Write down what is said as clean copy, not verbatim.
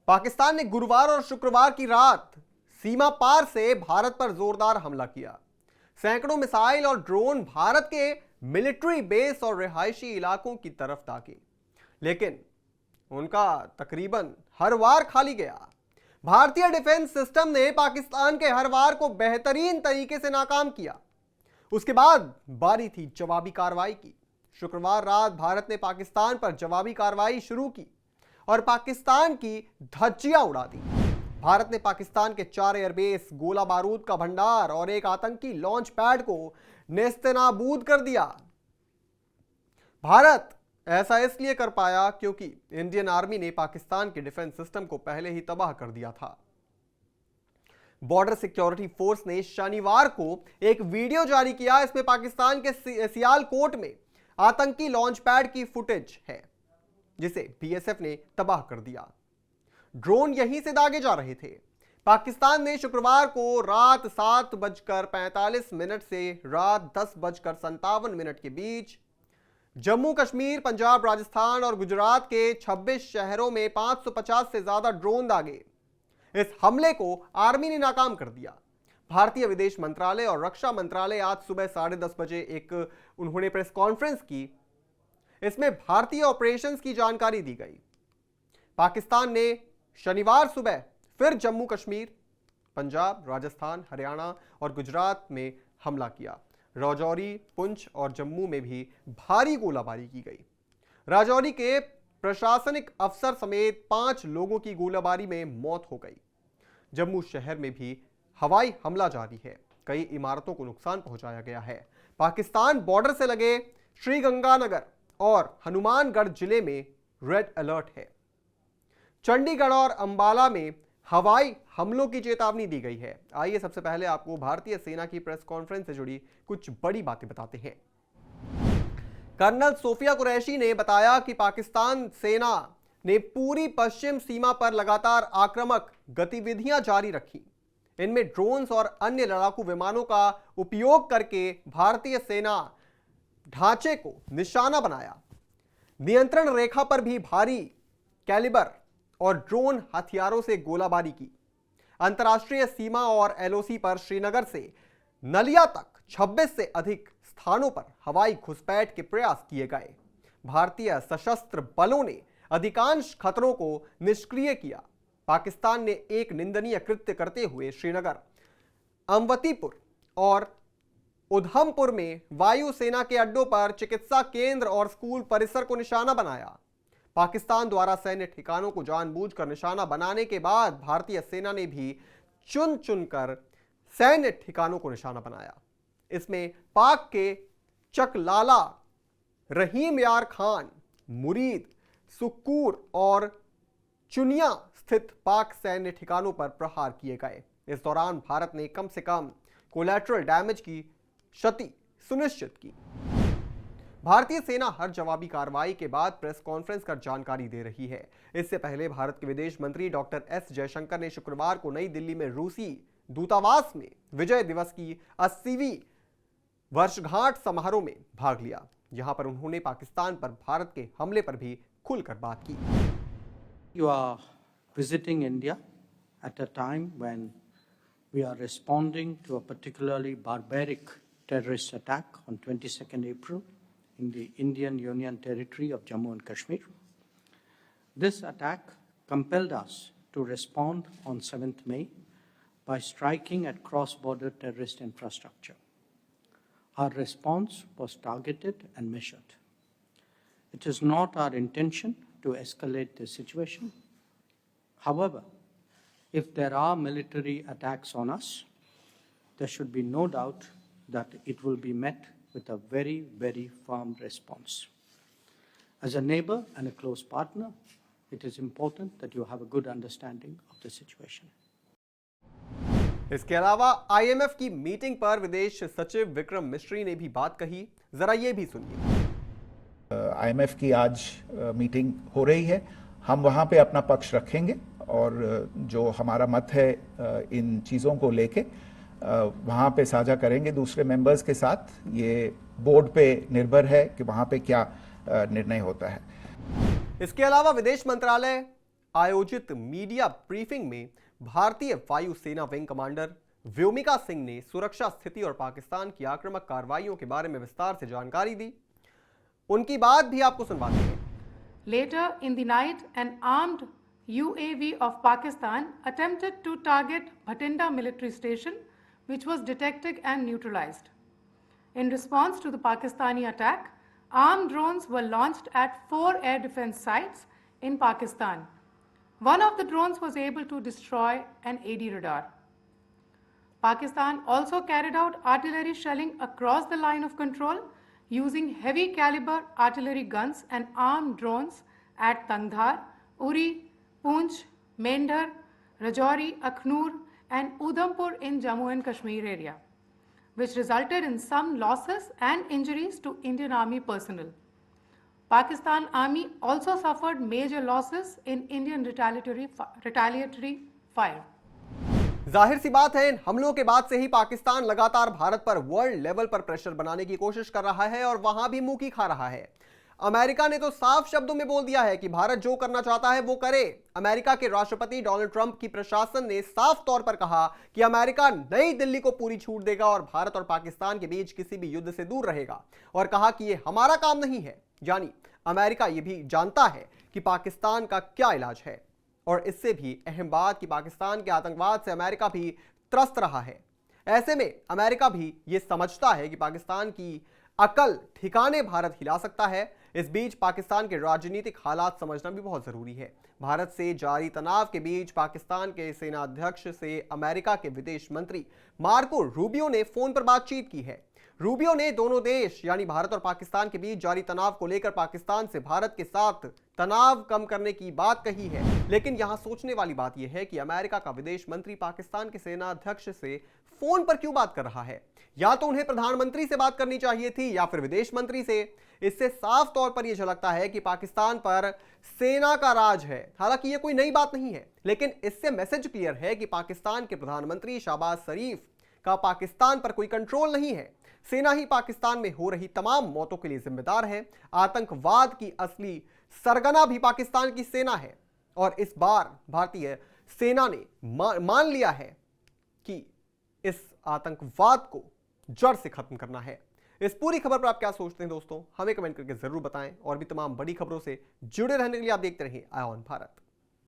पाकिस्तान ने गुरुवार और शुक्रवार की रात सीमा पार से भारत पर जोरदार हमला किया। सैकड़ों मिसाइल और ड्रोन भारत के मिलिट्री बेस और रिहायशी इलाकों की तरफ दागे, लेकिन उनका तकरीबन हर वार खाली गया। भारतीय डिफेंस सिस्टम ने पाकिस्तान के हर वार को बेहतरीन तरीके से नाकाम किया। उसके बाद बारी थी जवाबी कार्रवाई की। शुक्रवार रात भारत ने पाकिस्तान पर जवाबी कार्रवाई शुरू की और पाकिस्तान की धज्जियां उड़ा दी। भारत ने पाकिस्तान के 4 एयरबेस, गोला बारूद का भंडार और एक आतंकी लॉन्च पैड को नेस्तनाबूद कर दिया। भारत ऐसा इसलिए कर पाया क्योंकि इंडियन आर्मी ने पाकिस्तान के डिफेंस सिस्टम को पहले ही तबाह कर दिया था। बॉर्डर सिक्योरिटी फोर्स ने शनिवार को एक वीडियो जारी किया। इसमें पाकिस्तान के सियालकोट में आतंकी लॉन्च पैड की फुटेज है, जिसे बीएसएफ ने तबाह कर दिया। ड्रोन यहीं से दागे जा रहे थे। पाकिस्तान ने शुक्रवार को रात 7:45 से रात 10:57 के बीच जम्मू कश्मीर, पंजाब, राजस्थान और गुजरात के 26 शहरों में 550 से ज्यादा ड्रोन दागे। इस हमले को आर्मी ने नाकाम कर दिया। भारतीय विदेश मंत्रालय और रक्षा मंत्रालय आज सुबह 10:30 बजे उन्होंने प्रेस कॉन्फ्रेंस की। इसमें भारतीय ऑपरेशंस की जानकारी दी गई। पाकिस्तान ने शनिवार सुबह फिर जम्मू कश्मीर, पंजाब, राजस्थान, हरियाणा और गुजरात में हमला किया। राजौरी, पुंछ और जम्मू में भी भारी गोलाबारी की गई। राजौरी के प्रशासनिक अफसर समेत 5 लोगों की गोलाबारी में मौत हो गई। जम्मू शहर में भी हवाई हमला जारी है। कई इमारतों को नुकसान पहुंचाया गया है। पाकिस्तान बॉर्डर से लगे श्रीगंगानगर और हनुमानगढ़ जिले में रेड अलर्ट है। चंडीगढ़ और अंबाला में हवाई हमलों की चेतावनी दी गई है। आइए सबसे पहले आपको भारतीय सेना की प्रेस कॉन्फ्रेंस से जुड़ी कुछ बड़ी बातें बताते हैं। कर्नल सोफिया कुरैशी ने बताया कि पाकिस्तान सेना ने पूरी पश्चिम सीमा पर लगातार आक्रामक गतिविधियां जारी रखी। इनमें ड्रोन्स और अन्य लड़ाकू विमानों का उपयोग करके भारतीय सेना ढांचे को निशाना बनाया। नियंत्रण रेखा पर भी भारी कैलिबर और ड्रोन हथियारों से गोलाबारी की। अंतर्राष्ट्रीय सीमा और एलओसी पर श्रीनगर से नलिया तक 26 से अधिक स्थानों पर हवाई घुसपैठ के प्रयास किए गए। भारतीय सशस्त्र बलों ने अधिकांश खतरों को निष्क्रिय किया। पाकिस्तान ने एक निंदनीय कृत्य करते हुए श्रीनगर, अमवतीपुर और उधमपुर में वायुसेना के अड्डों पर चिकित्सा केंद्र और स्कूल परिसर को निशाना बनाया। पाकिस्तान द्वारा सैन्य ठिकानों को जानबूझकर निशाना बनाने के बाद भारतीय सेना ने भी चुन चुनकर सैन्य ठिकानों को निशाना बनाया। इसमें पाक के चकलाला, रहीम यार खान, मुरीद, सुक्कूर और चुनिया स्थित पाक सैन्य ठिकानों पर प्रहार किए गए। इस दौरान भारत ने कम से कम कोलैटरल डैमेज की क्षति सुनिश्चित की। भारतीय सेना हर जवाबी कार्रवाई के बाद प्रेस कॉन्फ्रेंस कर जानकारी दे रही है। इससे पहले भारत के विदेश मंत्री डॉक्टर एस जयशंकर ने शुक्रवार को नई दिल्ली में रूसी दूतावास में विजय दिवस की 80वीं वर्षगांठ समारोह में भाग लिया। यहां पर उन्होंने पाकिस्तान पर भारत के हमले पर भी खुलकर बात की। You are visiting India at a time when we are responding to a particularly barbaric terrorist attack on 22nd April in the Indian Union Territory of Jammu and Kashmir. This attack compelled us to respond on 7th May by striking at cross-border terrorist infrastructure. Our response was targeted and measured. It is not our intention to escalate the situation. However, if there are military attacks on us, there should be no doubt that it will be met with a very, very firm response. As a neighbor and a close partner, it is important that you have a good understanding of the situation. इसके अलावा IMF की meeting पर विदेश सचिव विक्रम मिश्री ने भी बात कही। जरा ये भी सुनिए। आईएमएफ की आज मीटिंग हो रही है। हम वहां पे अपना पक्ष रखेंगे और जो हमारा मत है इन चीज़ों को लेके वहां पे साझा करेंगे दूसरे मेंबर्स के साथ। ये बोर्ड पे निर्भर है कि वहां पे क्या निर्णय होता है। इसके अलावा विदेश मंत्रालय आयोजित मीडिया ब्रीफिंग में भारतीय वायुसेना विंग कमांडर व्योमिका सिंह ने सुरक्षा स्थिति और पाकिस्तान की आक्रामक कार्रवाइयों के बारे में विस्तार से जानकारी दी। उनकी बात भी आपको सुनवाते हैं। Later in the night, an armed UAV of Pakistan attempted to target Bhatinda military station, which was detected and neutralized. In response to the Pakistani attack, armed drones were launched at 4 air defense sites in Pakistan. One of the drones was able to destroy an AD radar. Pakistan also carried out artillery shelling across the line of control using heavy caliber artillery guns and armed drones at Tangdhar, Uri, Poonch, Mendhar, Rajouri, Akhnur and Udhampur in Jammu and Kashmir area, which resulted in some losses and injuries to Indian Army personnel. Pakistan Army also suffered major losses in Indian retaliatory fire. जाहिर सी बात है, इन हमलों के बाद से ही पाकिस्तान लगातार भारत पर world level पर प्रेशर बनाने की कोशिश कर रहा है और वहां भी मुंह की खा रहा है। अमेरिका ने तो साफ शब्दों में बोल दिया है कि भारत जो करना चाहता है वो करे। अमेरिका के राष्ट्रपति डोनाल्ड ट्रंप की प्रशासन ने साफ तौर पर कहा कि अमेरिका नई दिल्ली को पूरी छूट देगा और भारत और पाकिस्तान के बीच किसी भी युद्ध से दूर रहेगा, और कहा कि ये हमारा काम नहीं है। यानी अमेरिका ये भी जानता है कि पाकिस्तान का क्या इलाज है, और इससे भी अहम बात कि पाकिस्तान के आतंकवाद से अमेरिका भी त्रस्त रहा है। ऐसे में अमेरिका भी ये समझता है कि पाकिस्तान की अकल ठिकाने भारत हिला सकता है। इस बीच पाकिस्तान के राजनीतिक हालात समझना भी बहुत जरूरी है। भारत से जारी तनाव के बीच पाकिस्तान के सेना अध्यक्ष से अमेरिका के विदेश मंत्री मार्को रूबियो ने फोन पर बातचीत की है। रूबियो ने दोनों देश यानी भारत और पाकिस्तान के बीच जारी तनाव को लेकर पाकिस्तान से भारत के साथ तनाव कम करने की बात कही है। लेकिन यहां सोचने वाली बात यह है कि अमेरिका का विदेश मंत्री पाकिस्तान के सेना अध्यक्ष से फोन पर क्यों बात कर रहा है? या तो उन्हें प्रधानमंत्री से बात करनी चाहिए थी या फिर विदेश मंत्री से। इससे साफ तौर पर यह झलकता है कि पाकिस्तान पर सेना का राज है। हालांकि यह कोई नई बात नहीं है, लेकिन इससे मैसेज क्लियर है कि पाकिस्तान के प्रधानमंत्री शहबाज शरीफ का पाकिस्तान पर कोई कंट्रोल नहीं है। सेना ही पाकिस्तान में हो रही तमाम मौतों के लिए जिम्मेदार है। आतंकवाद की असली सरगना भी पाकिस्तान की सेना है, और इस बार भारतीय सेना ने मान लिया है कि इस आतंकवाद को जड़ से खत्म करना है। इस पूरी खबर पर आप क्या सोचते हैं दोस्तों? हमें कमेंट करके जरूर बताएं, और भी तमाम बड़ी खबरों से जुड़े रहने के लिए आप देखते रहिए आय ऑन भारत।